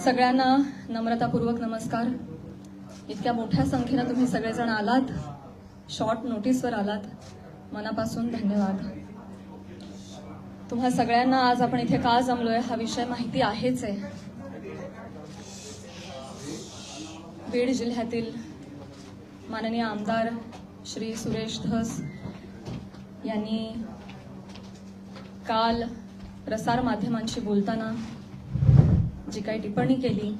सगळ्यांना नम्रतापूर्वक नमस्कार. इतक्या मोठ्या संख्येनं तुम्ही सगळेजण आलात, शॉर्ट नोटीसवर आलात, मनापासून धन्यवाद. तुम्हा सगळ्यांना आज आपण इथे का जमलोय हा विषय माहिती आहेच आहे. बीड जिल्ह्यातील माननीय आमदार श्री सुरेश धस यांनी काल प्रसार माध्यमांशी बोलताना जी काही टिप्पणी केली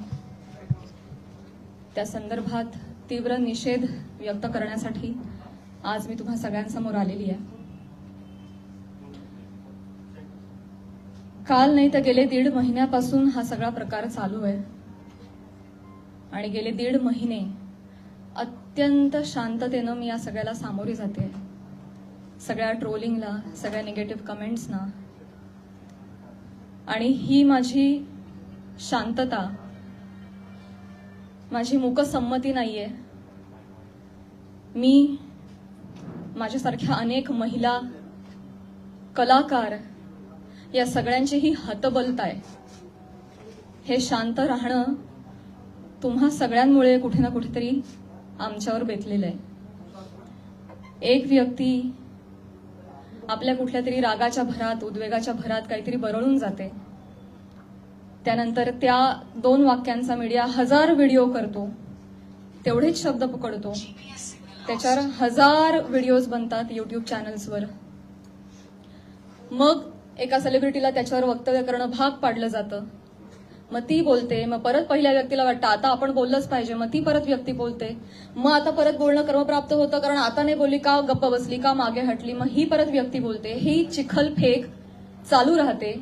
त्या संदर्भात तीव्र निषेध व्यक्त करण्यासाठी आज मी तुम्हा सगळ्यांसमोर आलेली आहे. काल नाही तर गेले 1.5 महिन्यापासून हा सगळा प्रकार चालू आहे आणि गेले 1.5 महिने अत्यंत शांततेनं मी या सगळ्याला सामोरी जाते. सगळ्या ट्रोलिंगला, सगळ्या निगेटिव्ह कमेंट्सना. आणि ही माझी शांतता, माझी मूकसंमती नाहीये. मी माझ्यासारख्या अनेक महिला, कलाकार या सगळ्यांचीही हतबलता आहे. हे शांत राहणं तुम्हा सगळ्यांमुळे कुठे ना कुठेतरी आमच्यावर बेतलेलं आहे. एक व्यक्ती आपल्या कुठल्या तरी रागाच्या भरात, उद्वेगाच्या भरात काहीतरी बरळून जाते. त्यानंतर त्या 2 वाक्यांचा मीडिया 1000 व्हिडिओ करतो, तेवढेच शब्द पकडतो, त्याच्यावर 1000 व्हिडिओज बनतात युट्यूब चॅनल्सवर. मग एका सेलिब्रिटीला त्याच्यावर वक्तव्य करणं भाग पाडलं जातं. मग ती बोलते, मग परत पहिल्या व्यक्तीला वाटतं आता आपण बोललंच पाहिजे, मग ती परत व्यक्ती बोलते, मग आता परत बोलणं क्रमप्राप्त होतं कारण आता नाही बोलली का, गप्प बसली का, मागे हटली, मग ही परत व्यक्ती बोलते. ही चिखलफेक चालू राहते,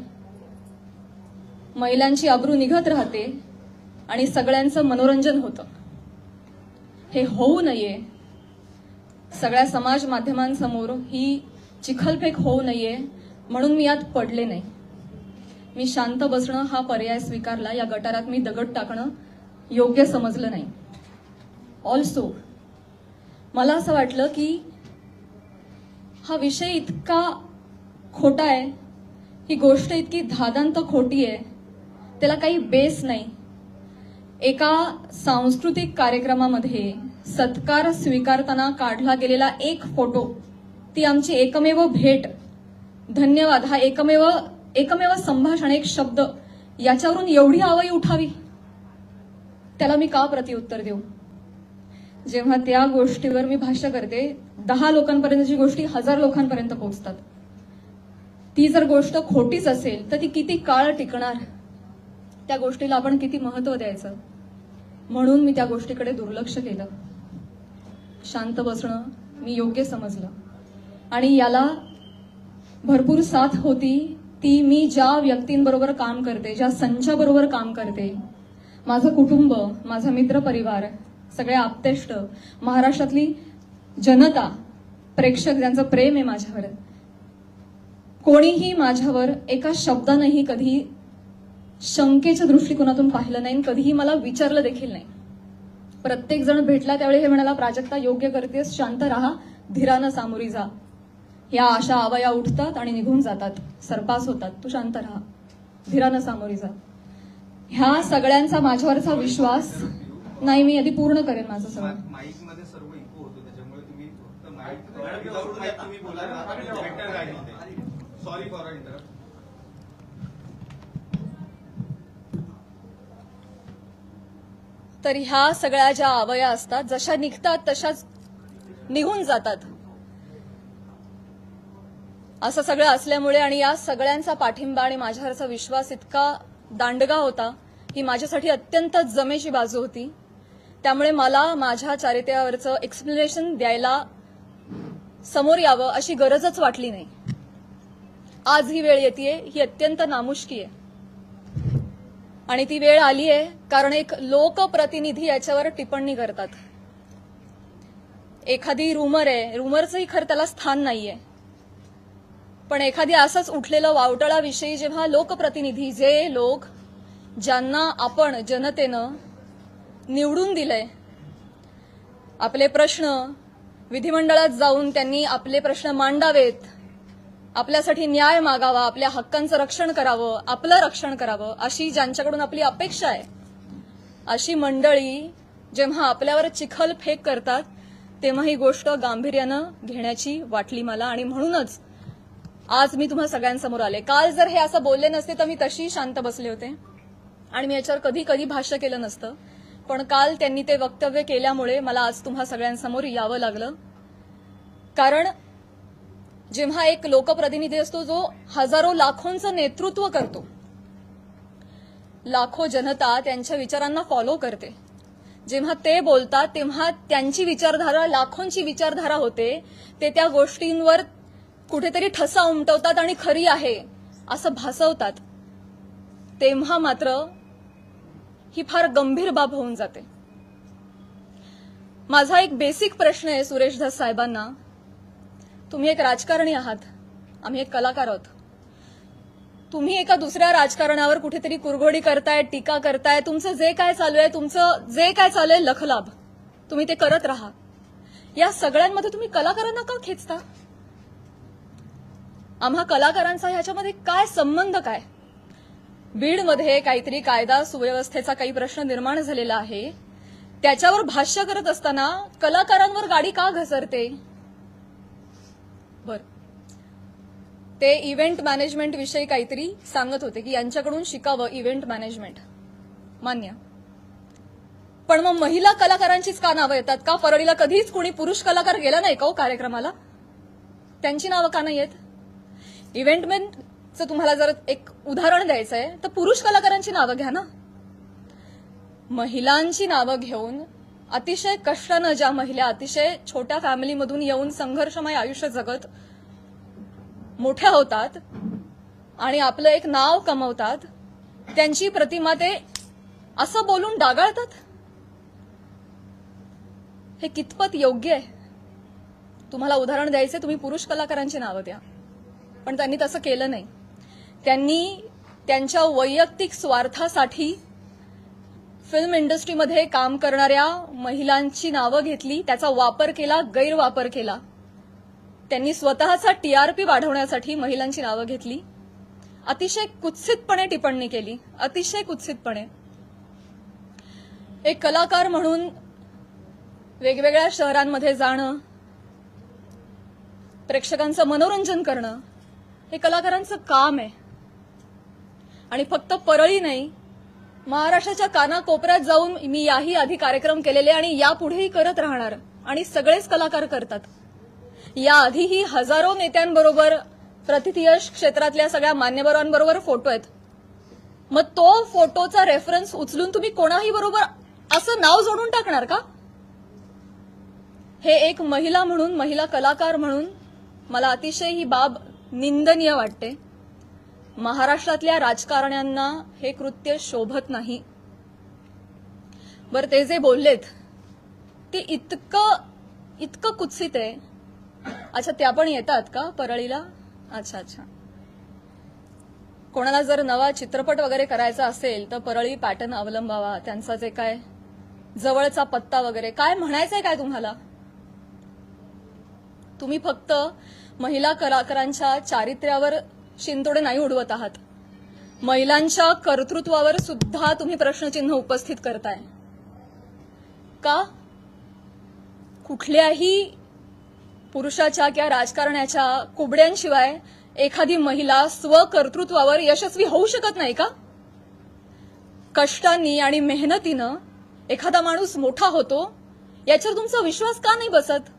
महिलांची अब्रू निघत राहते आणि सगळ्यांचं मनोरंजन होतं. हे होऊ नये, सगळ्या समाज माध्यमांसमोर ही चिखलफेक होऊ नये म्हणून मी यात पडले नाही. मी शांत बसणं हा पर्याय स्वीकारला. या गटारात मी दगड टाकणं योग्य समजलं नाही. ऑल्सो मला असं वाटलं की हा विषय इतका खोटा आहे, ही गोष्ट इतकी धादांत खोटी आहे, त्याला काही बेस नाही. एका सांस्कृतिक कार्यक्रमामध्ये सत्कार स्वीकारताना काढला गेलेला एक फोटो, ती आमची एकमेव भेट, धन्यवाद, हा एकमेव संभाषण, एक शब्द, याच्यावरून एवढी आवई उठावी, त्याला मी का प्रत्युत्तर देऊ? जेव्हा त्या गोष्टीवर मी भाष्य करते, 10 लोकांपर्यंतची गोष्टी 1000 लोकांपर्यंत पोहोचतात. ती जर गोष्ट खोटीच असेल तर ती किती काळ टिकणार, त्या गोष्टीला आपण किती महत्व द्यायचं? म्हणून मी त्या गोष्टीकडे दुर्लक्ष केलं. शांत बसणं मी योग्य समजलं आणि याला भरपूर साथ होती ती मी ज्या व्यक्तींबरोबर काम करते, ज्या संचाबरोबर काम करते, माझं कुटुंब, माझा मित्रपरिवार, सगळे आप्तेष्ट, महाराष्ट्रातली जनता, प्रेक्षक ज्यांचं प्रेम आहे माझ्यावर. कोणीही माझ्यावर एका शब्दानेही कधी शंकेच्या दृष्टिकोनातून पाहिलं नाही, कधीही मला विचारलं देखील नाही. प्रत्येक जण भेटला त्यावेळी हे म्हणाला, प्राजक्ता योग्य करतेस, शांत राहा, धीरानं सामोरी जा. या अशा आवया उठतात आणि निघून जातात, सरपास होतात, तू शांत राहा, धीरानं सामोरी जा. ह्या सगळ्यांचा माझ्यावरचा विश्वास नाही. मी आधी पूर्ण करेन माझं सगळं. माईकमध्ये सर्व इको होतो, त्याच्यामुळे तुम्ही फक्त माईक तुम्ही बोला. Sorry for interrupt. तर ह्या सगळ्या ज्या आवया असतात, जशा निघतात तशाच निघून जातात. असं सगळं असल्यामुळे आणि या सगळ्यांचा पाठिंबा आणि माझ्यावरचा विश्वास इतका दांडगा होता, ही माझ्यासाठी अत्यंत जमेची बाजू होती. त्यामुळे मला माझ्या चारित्र्यावरचं एक्सप्लेनेशन द्यायला समोर यावं अशी गरजच वाटली नाही. आज ही वेळ येतेय, ही अत्यंत नामुष्की आहे आणि ती वेळ आली आहे कारण एक लोकप्रतिनिधी याच्यावर टिप्पणी करतात. एखादी रूमर आहे, रूमरचंही खरं त्याला स्थान नाहीये, पण एखादी असंच उठलेलं वावटळाविषयी जेव्हा लोकप्रतिनिधी, जे लोक ज्यांना आपण जनतेनं निवडून दिलंय, आपले प्रश्न विधिमंडळात जाऊन त्यांनी आपले प्रश्न मांडावेत, आपल्यासाठी न्याय मागावा, आपल्या हक्कांचं रक्षण करावं, आपलं रक्षण करावं, अशी ज्यांच्याकडून आपली अपेक्षा आहे, अशी मंडळी जेव्हा आपल्यावर चिखल फेक करतात तेव्हा ही गोष्ट गांभीर्यानं घेण्याची वाटली मला, आणि म्हणूनच आज मी तुम्हा सगळ्यांसमोर आले. काल जर हे असं बोलले नसते तर मी तशी शांत बसले होते आणि मी याच्यावर कधी कधी भाष्य केलं नसतं. पण काल त्यांनी ते वक्तव्य केल्यामुळे मला आज तुम्हा सगळ्यांसमोर यावं लागलं. कारण जेव्हा एक लोकप्रतिनिधी असतो जो हजारो लाखोंचं नेतृत्व करतो, लाखो जनता त्यांच्या विचारांना फॉलो करते, जेव्हा ते बोलतात तेव्हा त्यांची विचारधारा लाखोंची विचारधारा होते, ते त्या गोष्टींवर कुठेतरी ठसा उमटवतात आणि खरी आहे असं भासवतात, तेव्हा मात्र ही फार गंभीर बाब होऊन जाते. माझा एक बेसिक प्रश्न आहे सुरेश धस साहेबांना. तुम्ही एक राजकारणी आहात, आम्ही एक कलाकार आहोत. तुम्ही एका दुसऱ्या राजकारणावर कुठेतरी कुरघोडी करताय, टीका करताय. तुमचं जे काय चालू आहे लखलाभ तुम्ही ते करत राहा. या सगळ्यांमध्ये तुम्ही कलाकारांना का खेचता? आम्हा कलाकारांचा ह्याच्यामध्ये काय संबंध? काय बीडमध्ये काहीतरी कायदा सुव्यवस्थेचा काही प्रश्न निर्माण झालेला आहे, त्याच्यावर भाष्य करत असताना कलाकारांवर गाडी का घसरते? बर, ते इव्हेंट मॅनेजमेंट विषयी काहीतरी सांगत होते की यांच्याकडून शिकावं इव्हेंट मॅनेजमेंट. मान्य. पण मग महिला कलाकारांचीच का नावं येतात? का परळीला कधीच कोणी पुरुष कलाकार गेला नाही का कार्यक्रमाला? त्यांची नावं का नाही येत? इव्हेंटमॅनचं तुम्हाला जर एक उदाहरण द्यायचं आहे तर पुरुष कलाकारांची नावं घ्या ना. महिलांची नावं घेऊन अतिशय कष्टानं ज्या महिला अतिशय छोट्या फॅमिलीमधून येऊन संघर्षमय आयुष्य जगत मोठ्या होतात आणि आपलं एक नाव कमवतात, त्यांची प्रतिमा ते असं बोलून डागाळतात. हे कितपत योग्य आहे? तुम्हाला उदाहरण द्यायचे, तुम्ही पुरुष कलाकारांची नावं द्या. पण त्यांनी तसं केलं नाही. त्यांनी त्यांच्या वैयक्तिक स्वार्थासाठी फिल्म इंडस्ट्रीमध्ये काम करणाऱ्या महिलांची नावं घेतली, त्याचा वापर केला, गैरवापर केला. त्यांनी स्वतःचा टीआरपी वाढवण्यासाठी महिलांची नावं घेतली, अतिशय कुत्सितपणे टिप्पणी केली, अतिशय कुत्सितपणे. एक कलाकार म्हणून वेगवेगळ्या शहरांमध्ये जाणं, प्रेक्षकांचं मनोरंजन करणं हे कलाकारांचं काम आहे. आणि फक्त परळी नाही, महाराष्ट्राच्या कानाकोपऱ्यात जाऊन मी याही आधी कार्यक्रम केलेले आणि यापुढेही करत राहणार, आणि सगळेच कलाकार करतात. याआधीही हजारो नेत्यांबरोबर, प्रतिथयश क्षेत्रातल्या सगळ्या मान्यवरांबरोबर फोटो आहेत. मग तो फोटोचा रेफरन्स उचलून तुम्ही कोणाही बरोबर असं नाव जोडून टाकणार का? हे एक महिला म्हणून, महिला कलाकार म्हणून मला अतिशय ही बाब निंदनीय वाटते. महाराष्ट्रातल्या राजकारण्यांना हे कृत्य शोभत नाही. बरं, ते जे बोललेत ते इतकं कुत्सित आहे. अच्छा, त्या पण येतात का परळीला? अच्छा. कोणाला जर नवा चित्रपट वगैरे करायचा असेल तर परळी पॅटर्न अवलंबावा. त्यांचा जे काय जवळचा पत्ता वगैरे काय म्हणायचंय काय तुम्हाला? तुम्ही फक्त महिला कलाकारांच्या चारित्र्यावर शिंतोडे नाही उडवत आहात, महिलांच्या कर्तृत्वावर सुद्धा तुम्ही प्रश्नचिन्ह उपस्थित करताय. का? कुठल्याही पुरुषाच्या किंवा राजकारण्याच्या कुबड्यांशिवाय एखादी महिला स्वकर्तृत्वावर यशस्वी होऊ शकत नाही का? कष्टांनी आणि मेहनतीनं एखादा माणूस मोठा होतो, याच्यावर तुमचा विश्वास का नाही बसत?